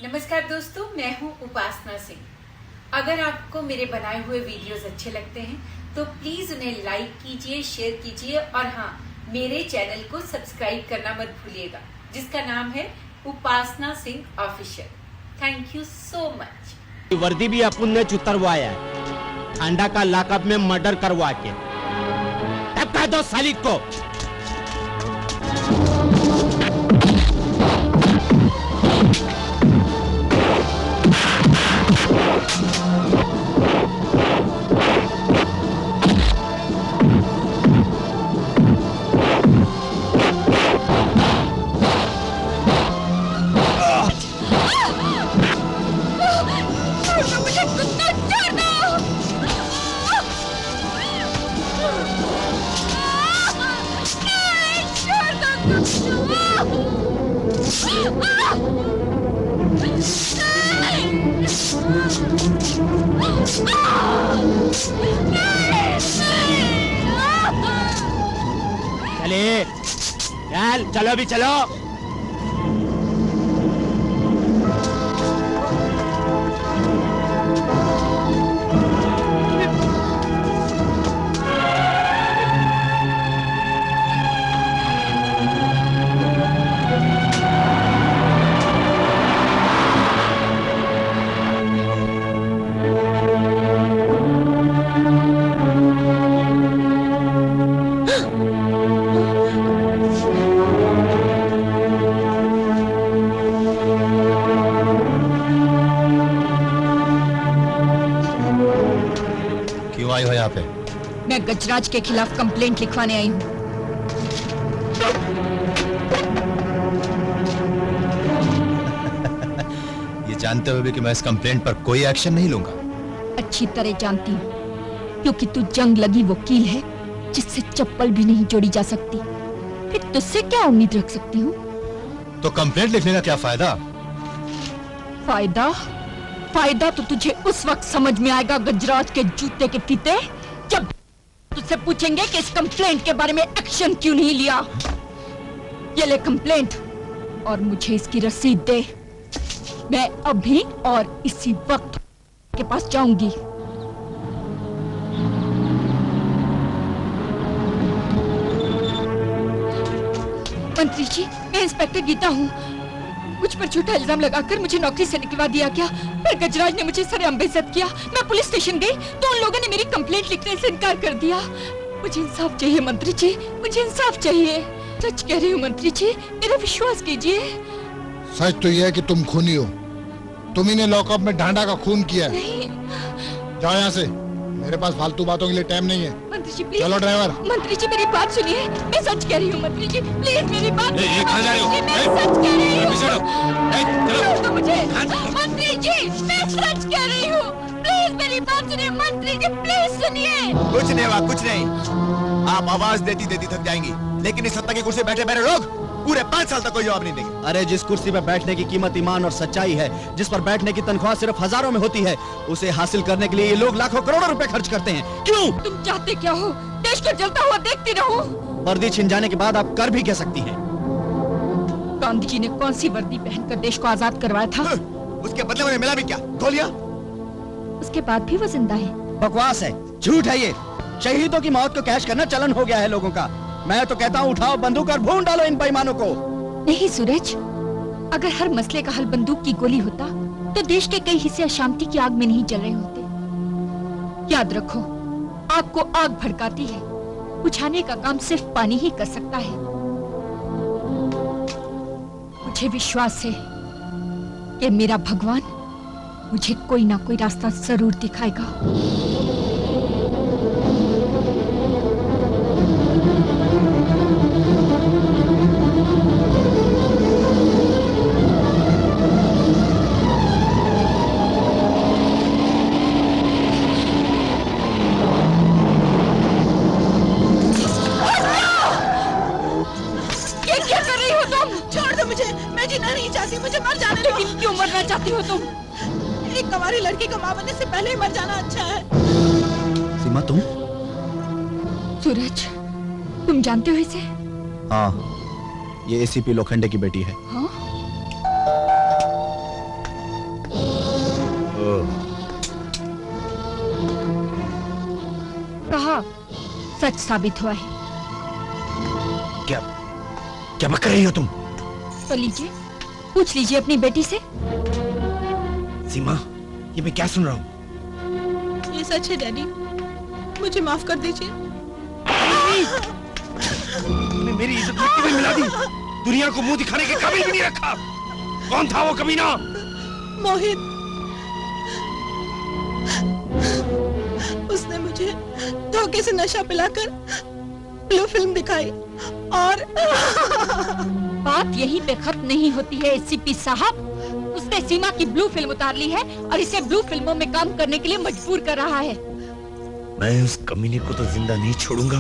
नमस्कार दोस्तों, मैं हूं उपासना सिंह। अगर आपको मेरे बनाए हुए वीडियोस अच्छे लगते हैं तो प्लीज उन्हें लाइक कीजिए, शेयर कीजिए और हाँ, मेरे चैनल को सब्सक्राइब करना मत भूलिएगा, जिसका नाम है Upasana Singh official. Thank you so much. वर्दी भी अपन ने उतरवाया है, ठंडा का लाकअप में मर्डर करवा के। तब कह दो सालिक को। चले चलो भी चलो। आई हो यहाँ पे? मैं गजराज के खिलाफ कंप्लेंट लिखवाने आई हूँ। ये जानते हुए भी कि मैं इस कंप्लेंट पर कोई एक्शन नहीं लूंगा। अच्छी तरह जानती हूँ, क्योंकि तू जंग लगी वकील है जिससे चप्पल भी नहीं जोड़ी जा सकती। फिर तुझसे क्या उम्मीद रख सकती हूँ? तो कंप्लेंट लिखने का क्या फायदा? फायदा तो तुझे उस वक्त समझ में आएगा गजराज के जूते के फीते, जब तुझसे पूछेंगे कि इस कंप्लेंट के बारे में एक्शन क्यों नहीं लिया। ये ले कंप्लेंट और मुझे इसकी रसीद दे। मैं अभी और इसी वक्त के पास जाऊंगी। मंत्री जी, मैं इंस्पेक्टर गीता हूँ। मुझ पर झूठा इल्जाम लगाकर मुझे नौकरी से निकलवा दिया गया। पर गजराज ने मुझे सरेआम बेइज्जत किया। मैं पुलिस स्टेशन गई तो उन लोगों ने मेरी कंप्लेंट लिखने से इनकार कर दिया। मुझे इंसाफ चाहिए मंत्री जी, मुझे इंसाफ चाहिए। सच कह रही हूँ मंत्री जी, मेरा विश्वास कीजिए। सच तो यह है कि तुम खूनी हो। तुम ही ने लॉकअप में ढांडा का खून किया है। नहीं। जाओ यहाँ से, मेरे पास फालतू बातों के लिए टाइम नहीं है। मंत्री जी प्लीज। चलो ड्राइवर। मंत्री जी मेरी बात सुनिए, मैं सच कह रही हूँ मंत्री जी, प्लीज मेरी बात सुनिए। ये कहाँ जा रही हो? मैं सच कह रही हूँ। चलो। तो मुझे मंत्री जी, मैं सच कह रही हूँ, प्लीज मेरी बात सुनिए मंत्री जी, प्लीज सुनिए। कुछ नहीं हुआ, कुछ नहीं। आप आवाज देती देती थक जाएंगी, लेकिन इस सत्ता की कुर्सी बैठे बैठे लोग पूरे 5 साल तक कोई जवाब नहीं देंगे। अरे जिस कुर्सी पर बैठने की कीमत ईमान और सच्चाई है, जिस पर बैठने की तनख्वाह सिर्फ हजारों में होती है, उसे हासिल करने के लिए ये लोग लाखों करोड़ों रुपए खर्च करते हैं। क्यों? तुम चाहते क्या हो? देश को जलता हुआ देखती रहूं? वर्दी छिन जाने के बाद आप कर भी क्या सकती हैं? गांधी जी ने कौन सी वर्दी पहनकर देश को आजाद करवाया था? उसके बदले में मिला भी क्या? गोलियां? उसके बाद भी वो जिंदा है। बकवास है, झूठ है ये। शहीदों की मौत को कैश करना चलन हो गया है लोगों का। मैं तो कहता हूँ उठाओ बंदूक और भून डालो इन बेईमानों को। नहीं सूरज, अगर हर मसले का हल बंदूक की गोली होता तो देश के कई हिस्से अशांति की आग में नहीं जल रहे होते। याद रखो, आग को आग भड़काती है, बुझाने का काम सिर्फ पानी ही कर सकता है। मुझे विश्वास है कि मेरा भगवान मुझे कोई ना कोई रास्ता जरूर दिखाएगा। चाहती हो तुम? एक कवारी लड़की को मां बनने से पहले ही मर जाना अच्छा है। सीमा तुम? सूरज, तुम जानते हो इसे? हाँ, ये एसीपी लोखंडे की बेटी है। हाँ? सच साबित हुआ है। क्या क्या बक रही हो तुम? तो लीजिए, पूछ लीजिए अपनी बेटी से। सीमा, ये मैं क्या सुन रहा हूँ? ये सच है डैडी, मुझे माफ कर दीजिए। तुमने मेरी इज्जत मिट्टी में मिला दी, दुनिया को मुंह दिखाने के काबिल भी नहीं रखा। कौन था वो कमीना? मोहित, उसने मुझे धोखे से नशा पिलाकर ब्लू फिल्म दिखाई और बात यहीं पे खत्म नहीं होती है एसीपी साहब। उसने सीमा की ब्लू फिल्म उतार ली है और इसे ब्लू फिल्मों में काम करने के लिए मजबूर कर रहा है। मैं उस कमीने को तो जिंदा नहीं छोड़ूंगा,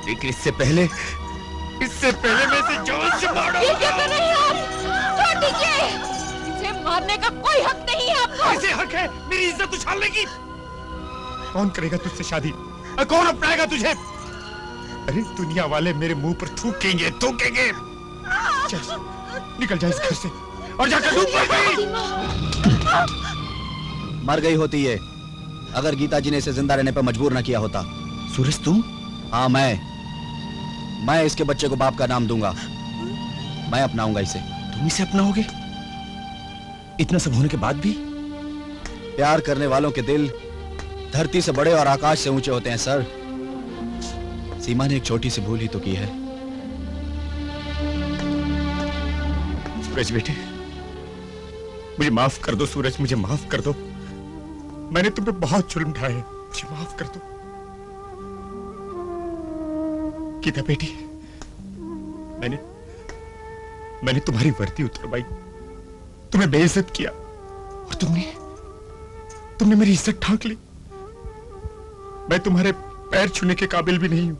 लेकिन इससे पहले मैं इसे जान से मार ये क्या डालूंगा। कर रहे हैं आप? छोड़ दीजिए, इसे मारने का कोई हक नहीं है आपको। कैसे हक है मेरी इज्जत उछालने की? कौन करेगा तुझसे शादी? कौन अपनाएगा तुझे? अरे दुनिया वाले मेरे मुंह पर थूकेंगे। चल, निकल जा इस घर से और जाकर डूब मर गई। मर गई होती है अगर गीता जी ने इसे जिंदा रहने पर मजबूर न किया होता। सूरज तुम? हाँ, मैं इसके बच्चे को बाप का नाम दूंगा। मैं अपनाऊंगा इसे। तुम इसे अपनाओगे? इतना सब होने के बाद भी? प्यार करने वालों के दिल धरती से बड़े और आकाश से ऊंचे होते हैं सर। सीमा ने एक छोटी सी भूल ही तो की है। सूरज बेटे, मुझे माफ कर दो। सूरज, मुझे माफ कर दो। मैंने तुम पे बहुत जुल्म ढाए, मुझे माफ कर दो। गीता बेटी, मैंने तुम्हारी वर्दी उतरवाई, तुम्हें बेइज्जत किया और तुमने मेरी इज्जत ढांक ली। मैं तुम्हारे पैर छूने के काबिल भी नहीं हूं,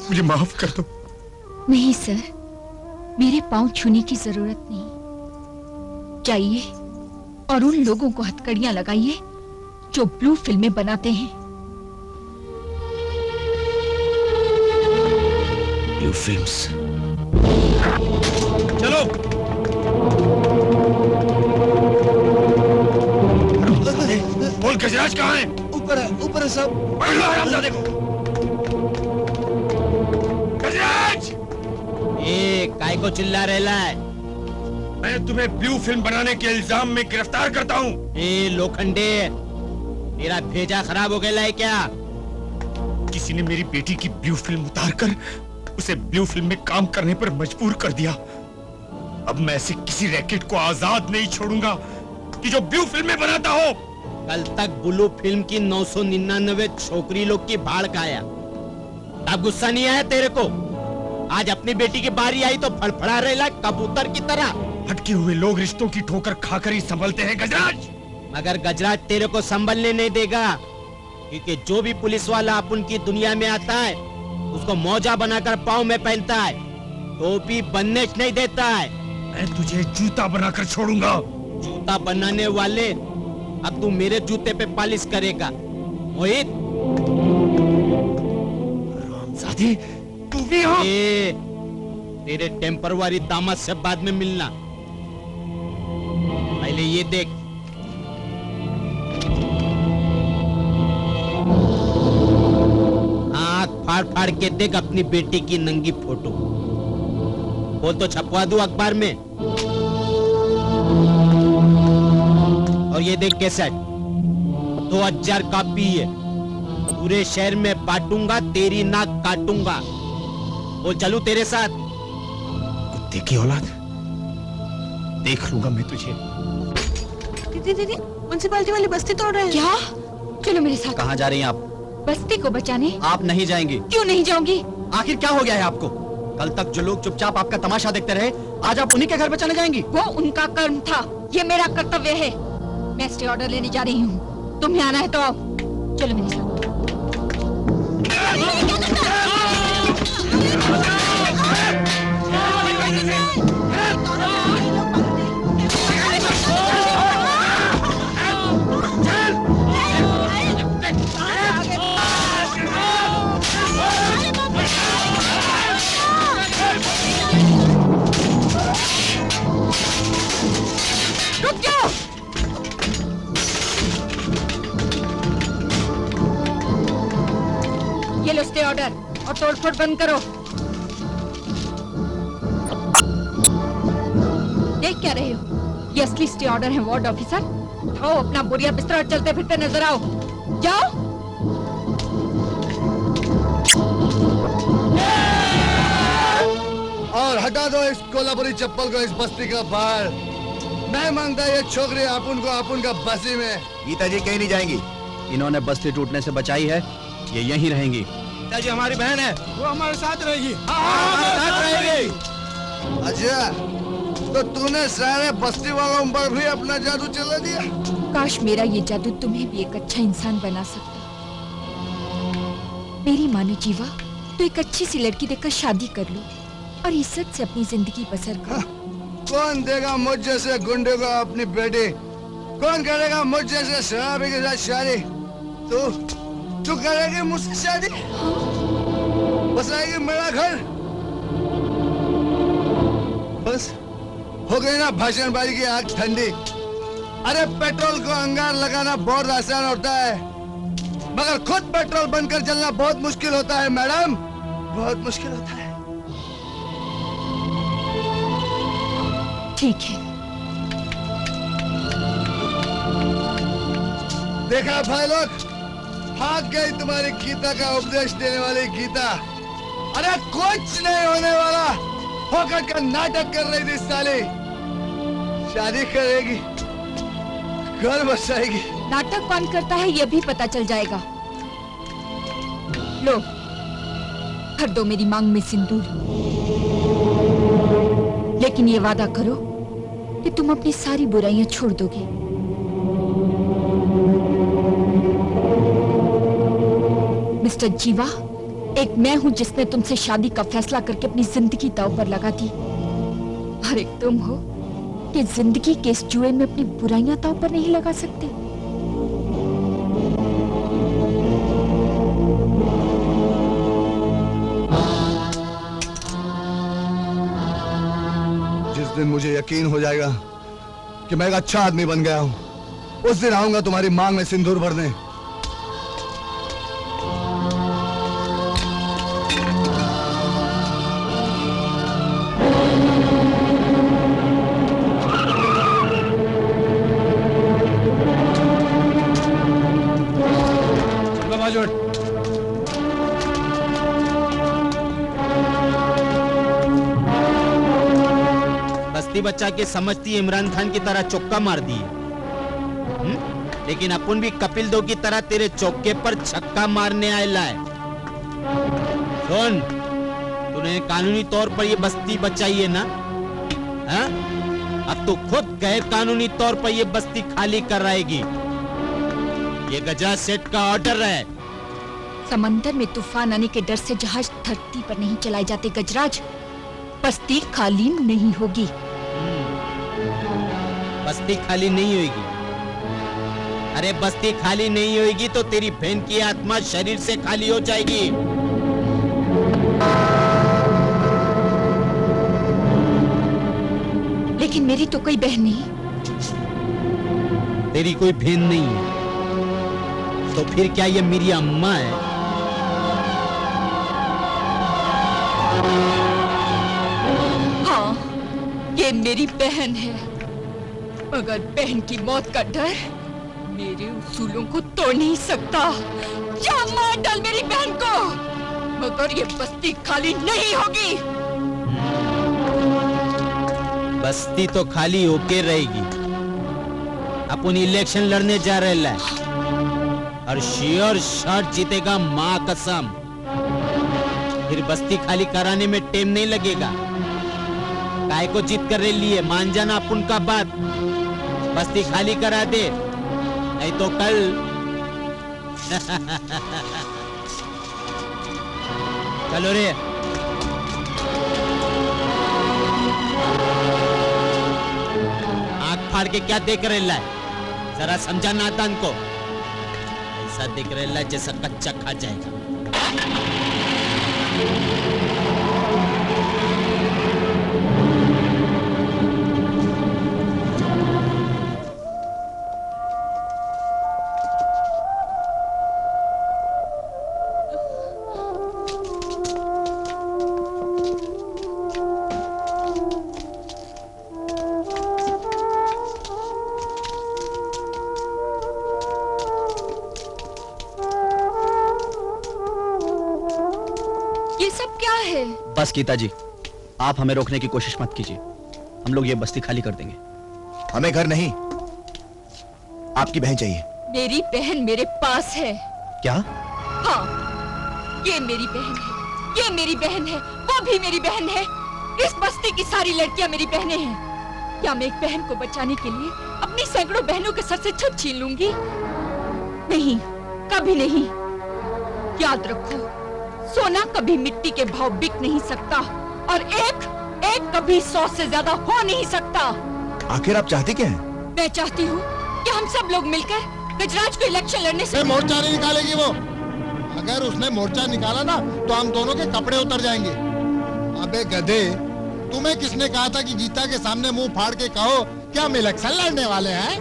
मुझे माफ कर दो। नहीं सर, मेरे पांव छूने की जरूरत नहीं। जाइए और उन लोगों को हथकड़ियां लगाइए जो ब्लू फिल्में बनाते हैं। Blue films. चलो। बोल, गजराज कहाँ है? ऊपर है सब। पकड़ लो हरामजादे को। गजराज! काय को चिल्ला रहा है? मैं तुम्हें ब्लू फिल्म बनाने के इल्जाम में गिरफ्तार करता हूँ। लोखंडे, तेरा भेजा खराब हो गया है क्या? किसी ने मेरी बेटी की ब्लू फिल्म उतारकर उसे ब्लू फिल्म में काम करने पर मजबूर कर दिया। अब मैं ऐसे किसी रैकेट को आजाद नहीं छोड़ूंगा कि जो ब्लू फिल्में बनाता हो। कल तक ब्लू फिल्म की 999 छोकरी लोग की भाड़ खाया, अब गुस्सा नहीं आया तेरे को? आज अपनी बेटी की बारी आई तो फड़फड़ा रहा कबूतर की तरह। भटके हुए लोग रिश्तों की ठोकर खाकर ही संभलते हैं गजराज। मगर गजराज तेरे को संभलने नहीं देगा, क्योंकि जो भी पुलिस वाला अपन की दुनिया में आता है उसको मौजा बनाकर पाँव में पहनता है, टोपी बनने नहीं देता है। मैं तुझे जूता बनाकर छोड़ूंगा। जूता बनाने वाले, अब तू मेरे जूते पे पालिश करेगा। मोहित, रामजादे, तू भी यहाँ? तेरे टेम्परवारी दामाद से बाद में मिलना, पहले ये देख। आँख फाड़ फाड़ के देख अपनी बेटी की नंगी फोटो। वो तो छपवा दूं अखबार में। और ये देख कैसेट, 2000 कॉपी है, पूरे शहर में बांटूंगा, तेरी नाक काटूंगा। वो चलूं तेरे साथ? कुत्ते की औलाद, देख लूंगा मैं तुझे। दीदी, म्युनिसिपालिटी वाली बस्ती तोड़ रहे हैं। क्या? चलो मेरे साथ। कहाँ जा रही हैं आप? बस्ती को बचाने। आप नहीं जाएंगी। क्यों नहीं जाऊंगी? आखिर क्या हो गया है आपको? कल तक जो लोग चुपचाप आपका तमाशा देखते रहे, आज आप उन्हीं के घर पे चले जाएंगी। वो उनका कर्म था, ये मेरा कर्तव्य है। मैं स्टे ऑर्डर लेने जा रही हूँ, तुम्हें आना है तो आओ। चलो मेरे साथ। रुक जाओ। ये लो स्टे ऑर्डर और तोड़फोड़ बंद करो। देख क्या रहे हो? ये असली स्टे ऑर्डर है वार्ड ऑफिसर। उठाओ अपना बोरिया बिस्तर और चलते फिरते नजर आओ। जाओ। और हटा दो इस कोल्हापुरी चप्पल को इस बस्ती का बाहर। मैं मांगता ये छोकरी अपुन का बस्ती में। गीता जी कहीं नहीं जाएंगी। इन्होंने बस्ती टूटने से बचाई है, ये यहीं रहेंगी। गीता जी हमारी बहन है, वो हमारे साथ रहेगी। हमारे साथ रहेगी। अच्छा, तो तूने सारे बस्ती वालों पर भी अपना जादू चला दिया। काश मेरा ये जादू तुम्हें भी एक अच्छा इंसान बना सकता। मेरी मानो जीवा, तो एक अच्छी सी लड़की देखकर शादी कर लो और इज्जत से अपनी जिंदगी बसर करो। कौन देगा मुझ जैसे गुंडे को अपनी बेटी? कौन करेगा मुझ जैसे शराबी के साथ शादी? तू करेगी मुझसे शादी? बसाएगी मेरा घर? बस हो गई ना भाषणबाजी की आग ठंडी। अरे पेट्रोल को अंगार लगाना बहुत आसान होता है, मगर खुद पेट्रोल बनकर जलना बहुत मुश्किल होता है मैडम, बहुत मुश्किल होता है। ठीक है। देखा भाई लोग, भाग गई तुम्हारी गीता का उपदेश देने वाली गीता। अरे कुछ नहीं होने वाला, होकर का नाटक कर रही थी साली। शादी करेगी, घर बसाएगी। नाटक कौन करता है ये भी पता चल जाएगा। लो, भर दो मेरी मांग में सिंदूर, लेकिन ये वादा करो कि तुम अपनी सारी बुराइयां छोड़ दोगे। मिस्टर जीवा, एक मैं हूं जिसने तुमसे शादी का फैसला करके अपनी जिंदगी दांव पर लगा दी, और एक तुम हो कि जिंदगी के इस जुए में अपनी बुराइयां दांव पर नहीं लगा सकते। जिस दिन मुझे यकीन हो जाएगा कि मैं एक अच्छा आदमी बन गया हूं, उस दिन आऊंगा तुम्हारी मांग में सिंदूर भरने। बस्ती बच्चा के समझती इमरान खान की तरह चौका मार दी, लेकिन अपन भी कपिल दो की तरह तेरे चौके पर छक्का मारने आएला है। सुन, तूने कानूनी तौर पर ये बस्ती बचाई है ना? हा? अब तू खुद गैर कानूनी तौर पर ये बस्ती खाली कराएगी। ये गजराज सेठ का ऑर्डर है। समंदर में तूफान आने के डर से जहाज धरती पर नहीं चलाए जाते गजराज। बस्ती खाली नहीं होगी। बस्ती खाली नहीं होगी। अरे बस्ती खाली नहीं होगी तो तेरी बहन की आत्मा शरीर से खाली हो जाएगी। लेकिन मेरी तो कोई बहन नहीं। तेरी कोई बहन नहीं है तो फिर क्या ये मेरी अम्मा है? हाँ, ये मेरी बहन है, मगर बहन की मौत का डर मेरे उसूलों को तोड़ नहीं सकता। जा मार डाल मेरी बहन को, मगर ये बस्ती खाली नहीं होगी। बस्ती तो खाली होके रहेगी। अपन इलेक्शन लड़ने जा रहे हैं और श्योर शॉट जीतेगा, माँ कसम। फिर बस्ती खाली कराने में टाइम नहीं लगेगा। काय को जीत कर लिए मान जाना अपन का बात। बस्ती खाली करा दे, नहीं तो कल चलो रे। आंख फाड़ के क्या देख रहे है? जरा समझा नादान को। ऐसा देख रहे है जैसा कच्चा खा जाएगा। बस गीता जी, आप हमें रोकने की कोशिश मत कीजिए। हम लोग ये बस्ती खाली कर देंगे। हमें घर नहीं, आपकी बहन चाहिए। मेरी बहन मेरे पास है। क्या? हाँ, ये मेरी बहन है, ये मेरी बहन है, वो भी मेरी बहन है। इस बस्ती की सारी लड़कियां मेरी बहनें हैं। क्या मैं एक बहन को बचाने के लिए अपनी सैकड़ों बहनों के सर से छत छीन लूंगी? नहीं, कभी नहीं। याद रखो, सोना कभी मिट्टी के भाव बिक नहीं सकता, और एक कभी 100 से ज्यादा हो नहीं सकता। आखिर आप चाहते क्या हैं? मैं चाहती हूँ कि हम सब लोग मिलकर गजराज को इलेक्शन लड़ने से मोर्चा नहीं निकालेगी वो। अगर उसने मोर्चा निकाला ना तो हम दोनों के कपड़े उतर जाएंगे। अबे गधे, तुम्हें किसने कहा था कि गीता के सामने मुंह फाड़ के कहो कि हम इलेक्शन लड़ने वाले हैं?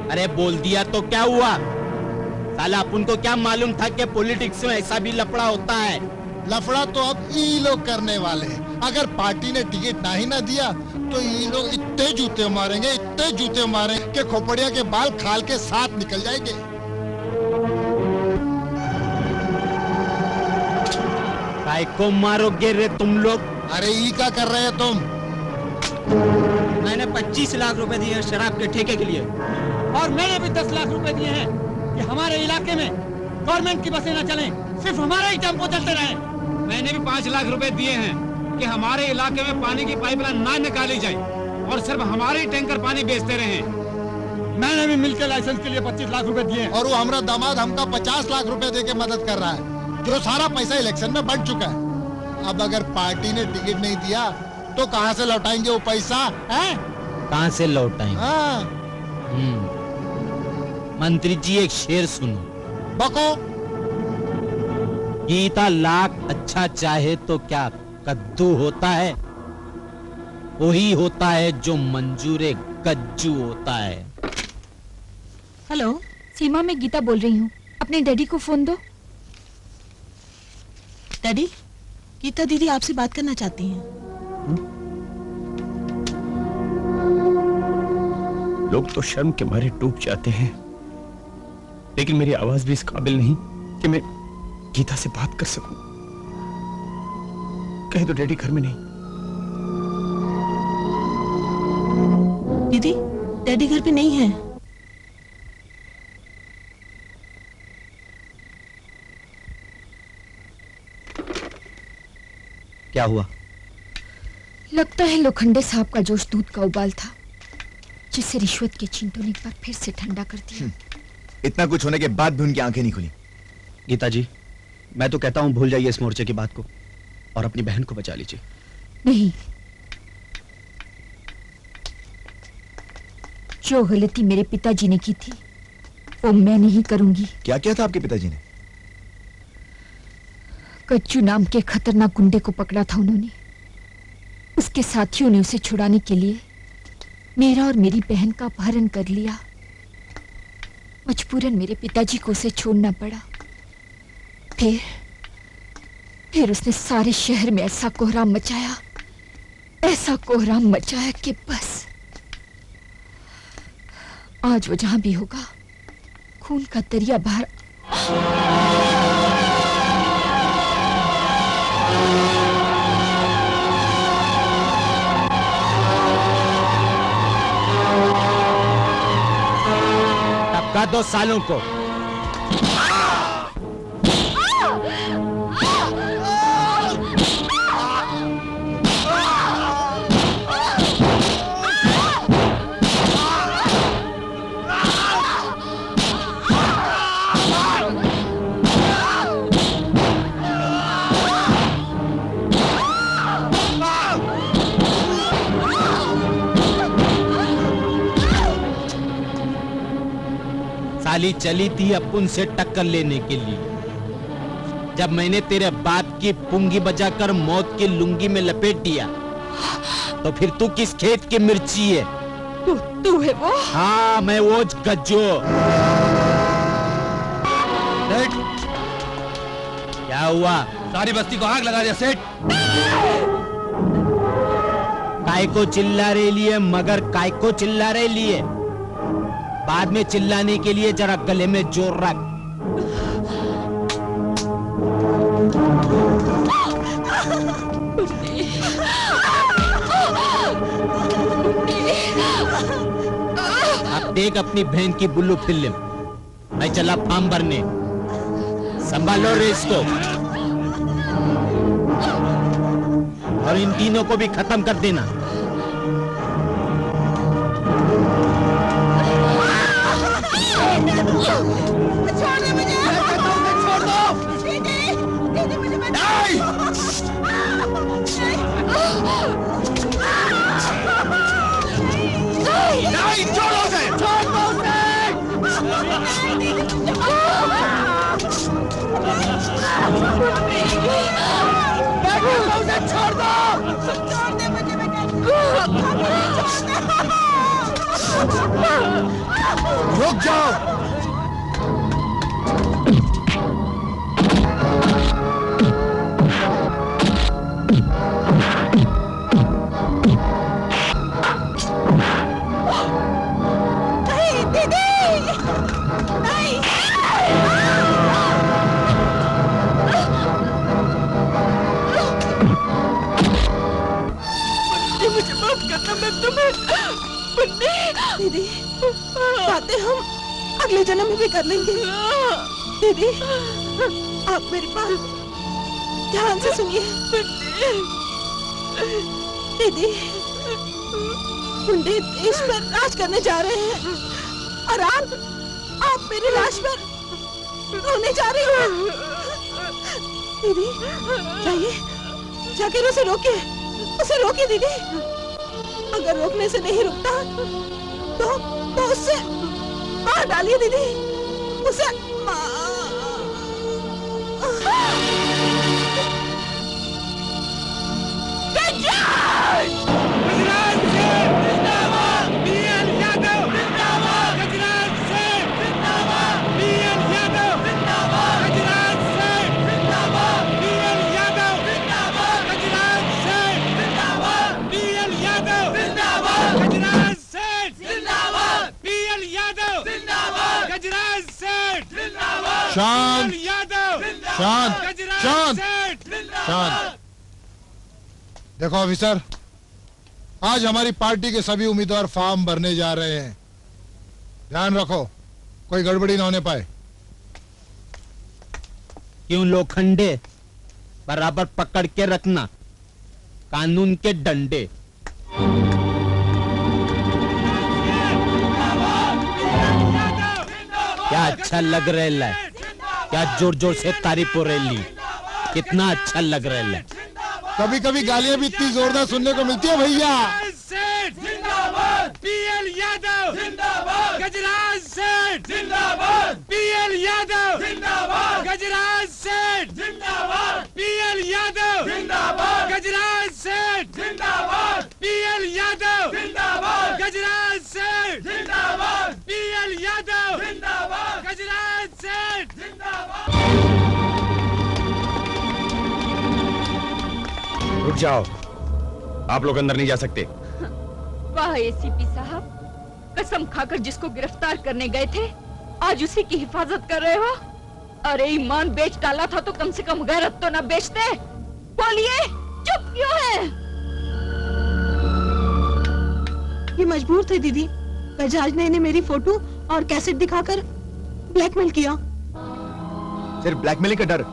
अरे बोल दिया तो क्या हुआ? साला अपन को क्या मालूम था कि पॉलिटिक्स में ऐसा भी लफड़ा होता है। लफड़ा तो अब ये लोग करने वाले हैं। अगर पार्टी ने टिकट ना ही ना दिया तो ये लोग इतने जूते मारेंगे कि खोपड़िया के बाल खाल के साथ निकल जाएंगे। काय को मारोगे रे तुम लोग? अरे ये क्या कर रहे हैं तुम? मैंने 25 लाख रुपए दिए हैं शराब के ठेके के लिए, और मैंने भी 10 लाख रुपए दिए हैं कि हमारे इलाके में गवर्नमेंट की बसें न चलें, सिर्फ हमारे ही टेम्पो चलते रहें। मैंने भी 5 लाख रुपए दिए हैं कि हमारे इलाके में पानी की पाइपलाइन ना निकाली जाए और सिर्फ हमारे ही टैंकर पानी बेचते रहे। मैंने भी मिलकर लाइसेंस के लिए 25 लाख रुपए दिए, और वो हमारा दामाद हमका 50 लाख रुपए देके मदद कर रहा है, जो सारा पैसा इलेक्शन में बंट चुका है। अब अगर पार्टी ने टिकट नहीं दिया तो कहाँ से लौटाएंगे वो पैसा? कहाँ से लौटाएंगे? हाँ। मंत्री जी एक शेर सुनो। बको। गीता लाख अच्छा चाहे तो क्या कद्दू होता है? वही होता है जो मंजूरे कज्जू होता है। हेलो सीमा, मैं गीता बोल रही हूँ। अपने डैडी को फोन दो। डैडी, गीता दीदी आपसे बात करना चाहती हैं। लोग तो शर्म के मारे डूब जाते हैं, लेकिन मेरी आवाज भी इस काबिल नहीं कि मैं गीता से बात कर सकूं। कह दो डैडी घर में नहीं। दीदी, डैडी घर पे नहीं है। क्या हुआ? लगता है लोखंडे साहब का जोश दूध का उबाल था, जिसे रिश्वत के चींटों ने एक बार फिर से ठंडा कर दिया। इतना कुछ होने के बाद भी उनकी आंखें नहीं खुली। गीता जी, मैं तो कहता हूं भूल जाइए इस मोर्चे की बात को और अपनी बहन को बचा लीजिए। नहीं, जो गलती मेरे पिताजी ने की थी वो मैं नहीं करूंगी। क्या किया था आपके पिताजी ने? कच्चू नाम के खतरनाक गुंडे को पकड़ा था उन्होंने। उसके साथियों ने उसे छुड़ाने के लिए मेरा और मेरी बहन का अपहरण कर लिया। मजबूरन मेरे पिताजी को उसे छोड़ना पड़ा। फिर उसने सारे शहर में ऐसा कोहराम मचाया कि बस आज वो जहां भी होगा खून का दरिया बाहर। टपका दो सालों को। साली चली थी अपुन से टक्कर लेने के लिए। जब मैंने तेरे बाप की पुंगी बजाकर मौत की लुंगी में लपेट दिया तो फिर तू किस खेत की मिर्ची है? तू है वो? हाँ, मैं वो गज्जो। सेठ, क्या हुआ? सारी बस्ती को आग लगा दिया सेठ। काय को चिल्ला रहे लिए मगर काय को चिल्ला रहे लिए? बाद में चिल्लाने के लिए जरा गले में जोर रख। आप देख अपनी बहन की बुल्लू फिल्म। मैं चला फॉर्म भरने। संभालो रे इसको और इन तीनों को भी खत्म कर देना। छोड़ दे मुझे। छोड़ दो। दीदी मुझे नहीं, छोड़ो उसे। छोड़ दो उसे। छोड़ दो। छोड़ दे मुझे। रुक जाओ। नहीं दीदी, नहीं। मुझे माफ करना, मैं तुम्हें दीदी, बातें हम अगले जन्म में भी कर लेंगे। दीदी, आप मेरी बात ध्यान से सुनिए। दीदी, गुंडे देश पर राज करने जा रहे हैं और आप मेरी लाश पर रोने जा रही हो। दीदी, जाइए, जाकर उसे रोकिए दीदी। अगर रोकने से नहीं रुकता तो उससे मार डालिए दीदी, उसे शांत शांत शांत शांत। देखो ऑफिसर, आज हमारी पार्टी के सभी उम्मीदवार फॉर्म भरने जा रहे हैं। ध्यान रखो कोई गड़बड़ी ना होने पाए। क्यों लोखंडे, बराबर पकड़ के रखना, कानून के डंडे। क्या अच्छा लग रहा है, क्या जोर जोर से तारीफ हो रही, कितना अच्छा लग रहा है। कभी कभी गालियां भी इतनी जोरदार सुनने को मिलती है भैया। जिंदाबाद पीएल यादव, जिंदाबाद गजराज सेठ, जिंदाबाद पीएल यादव, जिंदाबाद गजराज सेठ, जिंदाबाद पीएल यादव, जिंदाबाद गजराज सेठ, जिंदाबाद पीएल यादव, जिंदाबाद गजराज सेठ, जिंदाबाद पीएल यादव, जिंदाबाद गजराज सेठ, जिंदाबाद। रुक जाओ, आप लोग अंदर नहीं जा सकते। वाह एसीपी साहब, कसम खाकर जिसको गिरफ्तार करने गए थे आज उसी की हिफाजत कर रहे हो। अरे ईमान बेच डाला था तो कम से कम गैरत तो ना बेचते। बोलिए, चुप क्यों है? ये मजबूर थे दीदी। गजराज ने इन्हें मेरी फोटो और कैसेट दिखाकर ब्लैकमेल किया। सिर्फ ब्लैकमेलिंग का डर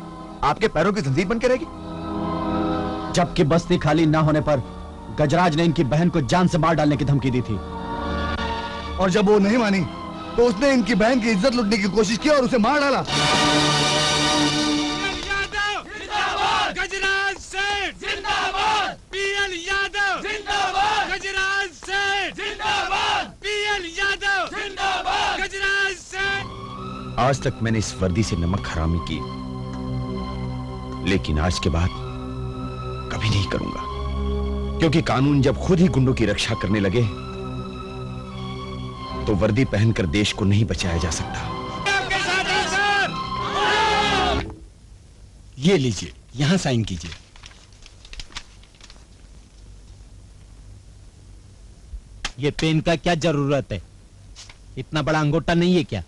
आपके पैरों की जंजीर बन के रहेगी। जबकि बस्ती खाली ना होने पर गजराज ने इनकी बहन को जान से मार डालने की धमकी दी थी, और जब वो नहीं मानी तो उसने इनकी बहन की इज्जत लूटने की कोशिश की और उसे मार डाला। गजराज सेठ जिंदाबाद, पीएल यादव जिंदाबाद, गजराज सेठ जिंदाबाद, पीएल यादव जिंदाबाद, गजराज सेठ। आज तक मैंने इस वर्दी से नमक हरामी की, लेकिन आज के बाद कभी नहीं करूंगा, क्योंकि कानून जब खुद ही गुंडों की रक्षा करने लगे तो वर्दी पहनकर देश को नहीं बचाया जा सकता। ये लीजिए, यहां साइन कीजिए। ये पेन का क्या जरूरत है? इतना बड़ा अंगूठा नहीं है क्या?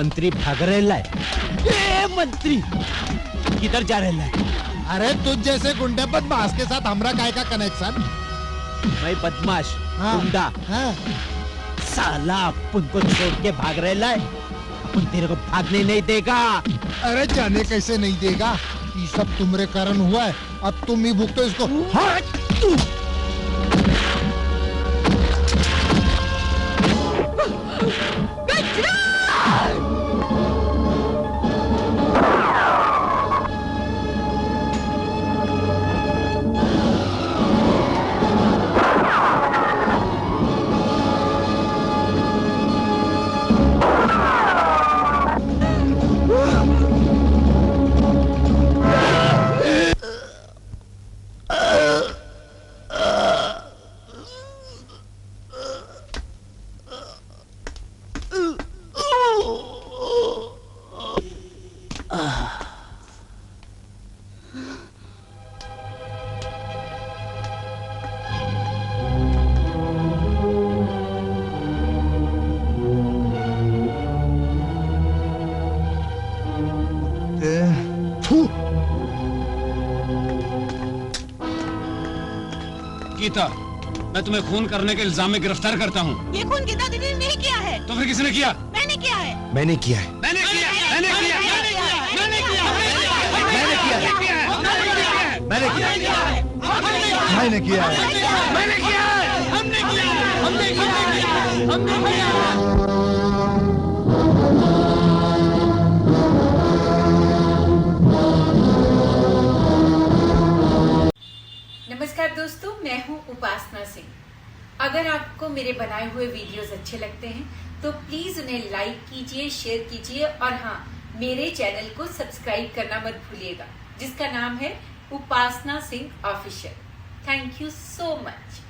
मंत्री भाग रहा है। ए मंत्री किधर जा रहा है? अरे तुझ जैसे गुंडे बदमाश के साथ हमरा काय का कनेक्शन? मैं बदमाश हाँ। गुंडा हाँ। साला अपन को छोड़ के भाग रहा है, अपन तेरे को भागने नहीं देगा। अरे जाने कैसे नहीं देगा? ये सब तुम्हारे कारण हुआ है, अब तुम ही भुगतो इसको। हट तू। गीता, मैं तुम्हें खून करने के इल्जाम में गिरफ्तार करता हूँ। ये खून गीता दीदी ने नहीं किया है। तो फिर किसने किया? मैंने किया है। मैंने किया है। मैंने किया है। मैंने किया है। मैंने किया है। मैंने किया है। मैंने किया है। मैंने किया है। मैंने किया है। हमने किया है। हमने किया है। हमने किया है। नमस्कार दोस्तों, मैं हूं उपासना सिंह। अगर आपको मेरे बनाए हुए वीडियोस अच्छे लगते हैं तो प्लीज उन्हें लाइक कीजिए, शेयर कीजिए और हाँ, मेरे चैनल को सब्सक्राइब करना मत भूलिएगा, जिसका नाम है Upasana Singh official. Thank you so much.